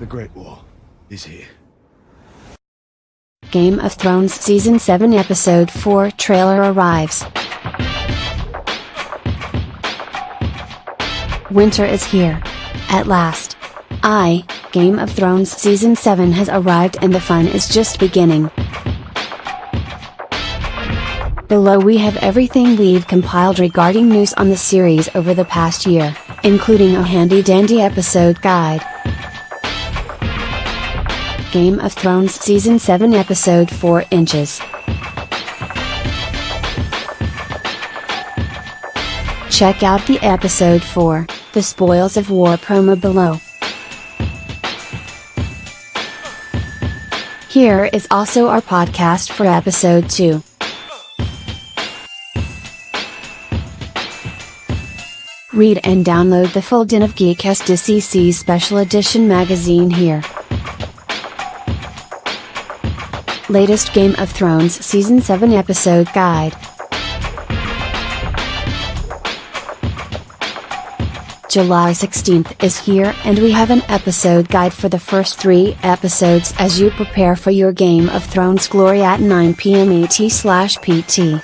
The Great Wall is here. Game of Thrones Season 7 Episode 4 trailer arrives. Winter is here. At last. Game of Thrones Season 7 has arrived and the fun is just beginning. Below we have everything we've compiled regarding news on the series over the past year, including a handy-dandy episode guide. Game of Thrones Season 7 Episode 4 Inches. Check out the Episode 4, The Spoils of War promo below. Here is also our podcast for Episode 2. Read and download the full Den of GOTS DCC Special Edition magazine here. Latest Game of Thrones Season 7 Episode Guide. July 16th is here and we have an episode guide for the first 3 episodes as you prepare for your Game of Thrones glory at 9 p.m. ET/PT.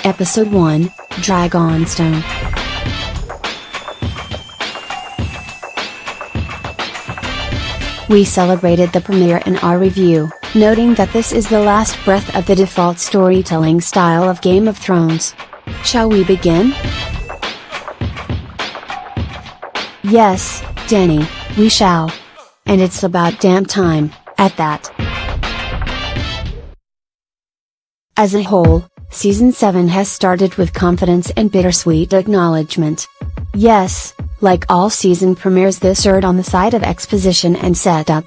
Episode 1, Dragonstone. We celebrated the premiere in our review, noting that this is the last breath of the default storytelling style of Game of Thrones. Shall we begin? Yes, Danny, we shall. And it's about damn time, at that. As a whole, Season 7 has started with confidence and bittersweet acknowledgement. Yes, like all season premieres this erred on the side of exposition and setup.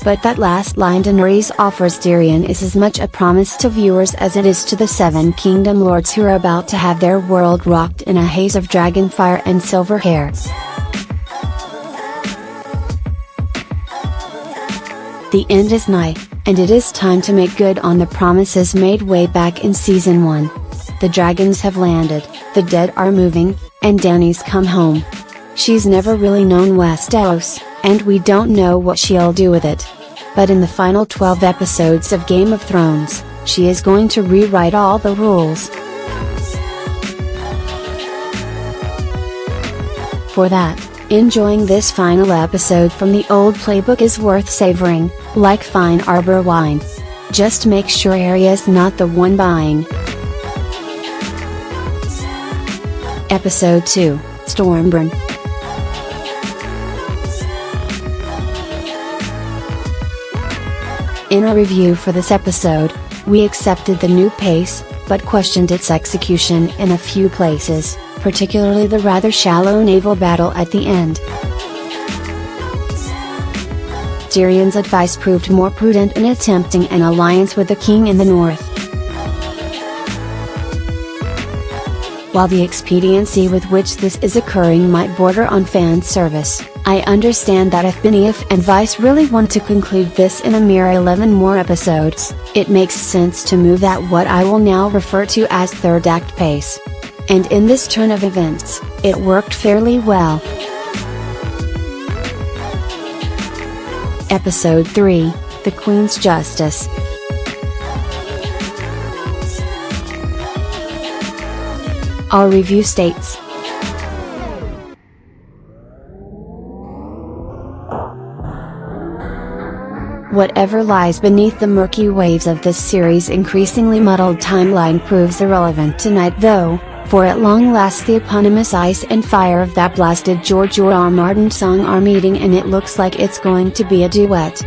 But that last line Daenerys offers Tyrion is as much a promise to viewers as it is to the Seven Kingdom Lords who are about to have their world rocked in a haze of dragonfire and silver hair. The end is nigh, and it is time to make good on the promises made way back in Season 1. The dragons have landed, the dead are moving, and Dany's come home. She's never really known Westeros, and we don't know what she'll do with it. But in the final 12 episodes of Game of Thrones, she is going to rewrite all the rules. For that, enjoying this final episode from the old playbook is worth savoring, like fine arbor wine. Just make sure Arya's not the one buying. Episode 2, Stormborn. In our review for this episode, we accepted the new pace, but questioned its execution in a few places, particularly the rather shallow naval battle at the end. Tyrion's advice proved more prudent in attempting an alliance with the king in the north. While the expediency with which this is occurring might border on fan service, I understand that if Benioff and Vice really want to conclude this in a mere 11 more episodes, it makes sense to move at what I will now refer to as third act pace. And in this turn of events, it worked fairly well. Episode 3, The Queen's Justice. Our review states, whatever lies beneath the murky waves of this series' increasingly muddled timeline proves irrelevant tonight though, for at long last the eponymous Ice and Fire of that blasted George R. Martin song are meeting and it looks like it's going to be a duet.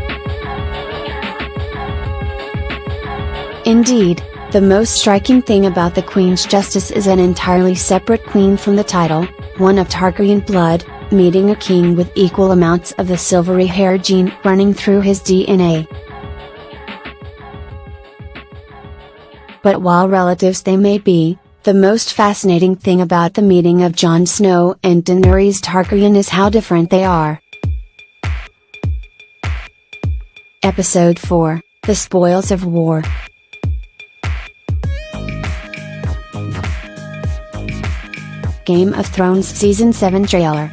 Indeed, the most striking thing about the Queen's Justice is an entirely separate queen from the title, one of Targaryen blood, meeting a king with equal amounts of the silvery hair gene running through his DNA. But while relatives they may be, the most fascinating thing about the meeting of Jon Snow and Daenerys Targaryen is how different they are. Episode 4, The Spoils of War. Game of Thrones Season 7 trailer.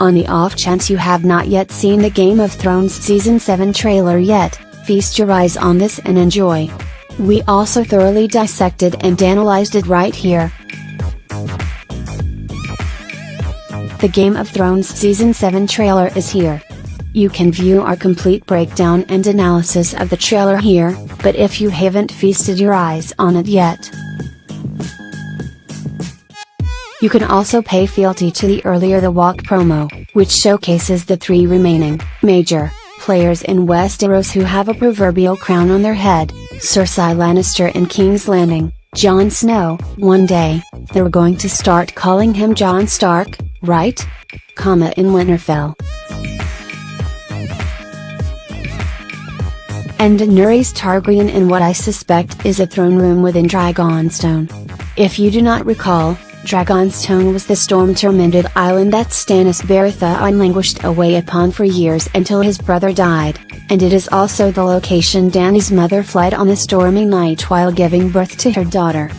On the off chance you have not yet seen the Game of Thrones Season 7 trailer yet, feast your eyes on this and enjoy. We also thoroughly dissected and analyzed it right here. The Game of Thrones Season 7 trailer is here. You can view our complete breakdown and analysis of the trailer here, but if you haven't feasted your eyes on it yet, you can also pay fealty to the earlier The Walk promo, which showcases the 3 remaining, major, players in Westeros who have a proverbial crown on their head: Cersei Lannister in King's Landing, Jon Snow. One day, they're going to start calling him Jon Stark, right? In Winterfell. And Daenerys Targaryen in what I suspect is a throne room within Dragonstone. If you do not recall, Dragonstone was the storm-tormented island that Stannis Baratheon languished away upon for years until his brother died, and it is also the location Dany's mother fled on a stormy night while giving birth to her daughter.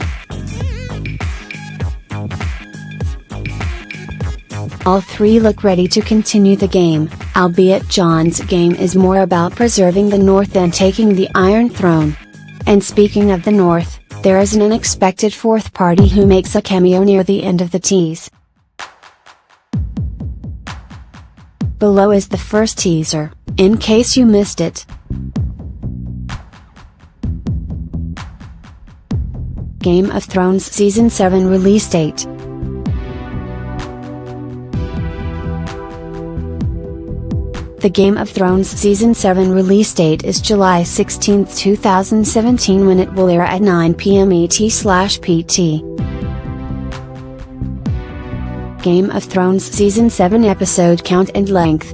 All 3 look ready to continue the game, albeit Jon's game is more about preserving the North than taking the Iron Throne. And speaking of the North, there is an unexpected 4th party who makes a cameo near the end of the tease. Below is the first teaser, in case you missed it. Game of Thrones Season 7 release date. The Game of Thrones Season 7 release date is July 16, 2017 when it will air at 9 p.m. ET/PT. Game of Thrones Season 7 episode count and length.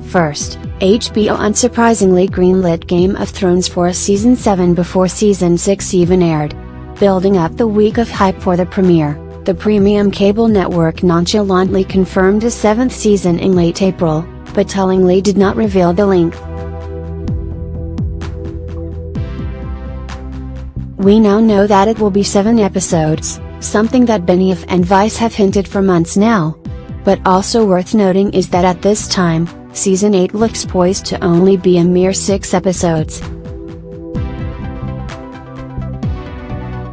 First, HBO unsurprisingly greenlit Game of Thrones for a Season 7 before Season 6 even aired. Building up the week of hype for the premiere, the premium cable network nonchalantly confirmed a 7th season in late April, but tellingly did not reveal the length. We now know that it will be 7 episodes, something that Benioff and Vice have hinted for months now. But also worth noting is that at this time, Season 8 looks poised to only be a mere 6 episodes.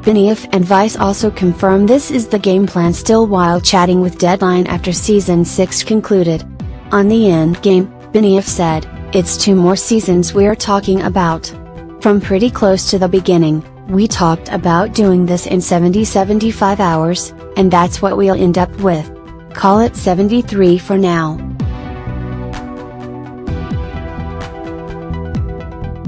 Benioff and Vice also confirm this is the game plan still while chatting with Deadline after Season 6 concluded. On the end game, Benioff said, "It's 2 more seasons we're talking about. From pretty close to the beginning, we talked about doing this in 70-75 hours, and that's what we'll end up with. Call it 73 for now."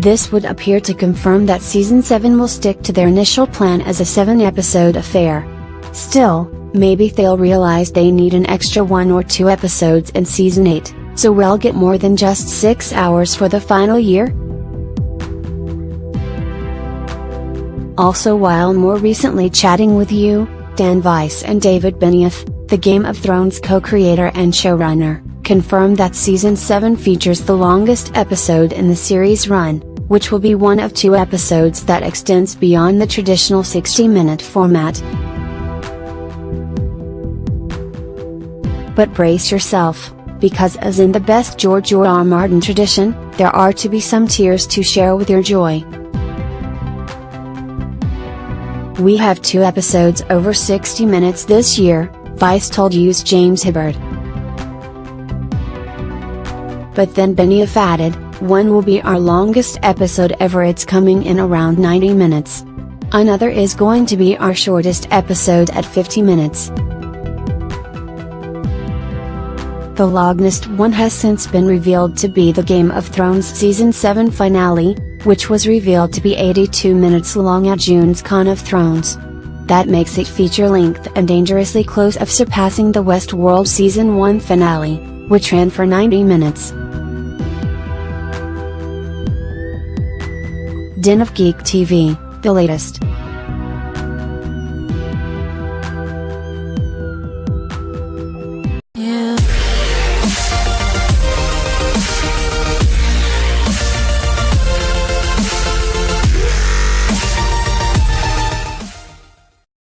This would appear to confirm that Season 7 will stick to their initial plan as a 7-episode affair. Still, maybe they'll realize they need an extra 1 or 2 episodes in Season 8, so we'll get more than just 6 hours for the final year? Also, while more recently chatting with you, Dan Weiss and David Benioff, the Game of Thrones co-creator and showrunner, confirmed that Season 7 features the longest episode in the series run, which will be one of 2 episodes that extends beyond the traditional 60-minute format. But brace yourself, because as in the best George R.R. Martin tradition, there are to be some tears to share with your joy. We have 2 episodes over 60 minutes this year, Vice told Hughes James Hibbard. But then Benioff added, "One will be our longest episode ever, it's coming in around 90 minutes. Another is going to be our shortest episode at 50 minutes. The longest one has since been revealed to be the Game of Thrones Season 7 finale, which was revealed to be 82 minutes long at June's Con of Thrones. That makes it feature-length and dangerously close of surpassing the Westworld Season 1 finale, which ran for 90 minutes. Den of Geek TV, the latest.